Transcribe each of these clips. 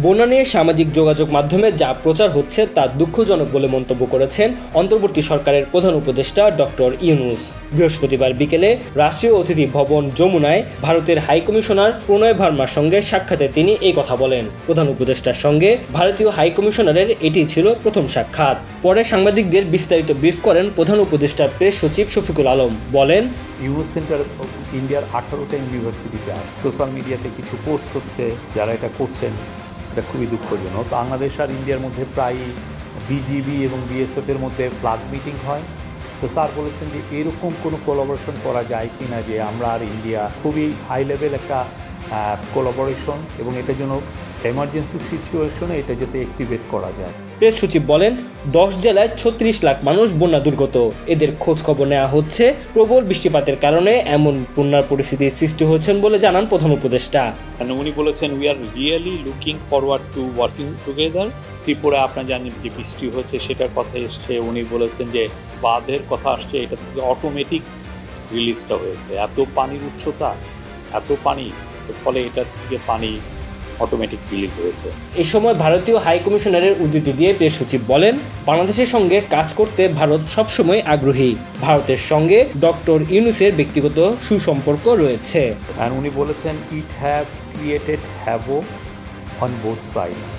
বন্যা নিয়ে সামাজিক যোগাযোগ মাধ্যমে যা প্রচার হচ্ছে তা দুঃখজনক বলে মন্তব্য করেছেন অন্তর্বর্তী সরকারের প্রধান উপদেষ্টা ডক্টর ইউনূস। বৃহস্পতিবার বিকেলে রাষ্ট্রীয় অতিথি ভবন যমুনায় ভারতের হাইকমিশনার প্রণয় ভার্মার সঙ্গে সাক্ষাতে তিনি এই কথা বলেন। প্রধান উপদেষ্টার সঙ্গে ভারতীয় হাইকমিশনারের এটি ছিল প্রথম সাক্ষাৎ। পরে সাংবাদিকদের বিস্তারিত ব্রিফ করেন প্রধান উপদেষ্টার প্রেস সচিব শফিকুল আলম। বলেন, ইউএস সেন্টার ইন্ডিয়ার 18টা ইউনিভার্সিটিতে আছে। সোশ্যাল মিডিয়াতে কিছু পোস্ট হচ্ছে, যারা এটা করছেন এটা খুবই দুঃখজনক। বাংলাদেশ আর ইন্ডিয়ার মধ্যে প্রায় বিজিবি এবং বিএসএফের মধ্যে ফ্ল্যাগ মিটিং হয়। তো স্যার বলেছেন যে এরকম কোনো কোলাবোরেশন করা যায় কি না, যে আমরা আর ইন্ডিয়া খুবই হাই লেভেল একটা কোলাবোরেশন, এবং এটার জন্য এমার্জেন্সি সিচুয়েশনে এটা যাতে অ্যাক্টিভেট করা যায়। প্রেস সচিব বলেন, 10 জেলায় 36 লাখ মানুষ বন্যা দুর্গত। এদের খোঁজ খবর নেওয়া হচ্ছে। প্রবল বৃষ্টিপাতের কারণে এমন বন্যার পরিস্থিতির সৃষ্টি হচ্ছেন বলে জানান প্রধান উপদেষ্টা। উনি বলেছেন, we are really looking forward to working together. Tripura আপনার জানেন যে বৃষ্টি হচ্ছে, সেটার কথা এসছে। উনি বলেছেন যে বাঁধের কথা আসছে, এটা থেকে অটোমেটিক রিলিজটা হয়েছে। এত পানির উচ্চতা, এত পানি, ফলে এটার থেকে পানি অটোমেটিক রিলিজ হয়েছে। এ সময় ভারতীয় হাইকমিশনারের উদ্ধৃতি দিয়ে প্রেস সচিব বলেন, বাংলাদেশের সঙ্গে কাজ করতে ভারত সবসময় আগ্রহী। ভারতের সঙ্গে ডক্টর ইউনূসের ব্যক্তিগত সুসম্পর্ক রয়েছে। আর উনি বলেছেন, it has created havoc on both sides,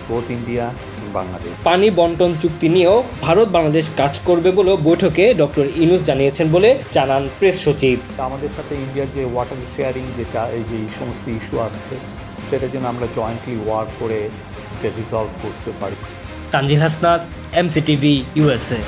both India এবং বাংলাদেশ। পানি বন্টন চুক্তি নিয়েও ভারত বাংলাদেশ কাজ করবে বলেও বৈঠকে ডক্টর ইউনূস জানিয়েছেন বলে জানান প্রেস সচিব। আমাদের সাথে ইন্ডিয়ার যে ওয়াটার শেয়ারিং, যেটা এই যে সমস্ত ইস্যু আসছে, সেটার জন্য আমরা জয়েন্টলি ওয়ার্ক করে এটা রিজলভ করতে পারি। Tanzil Hasnat, MCTV, USA।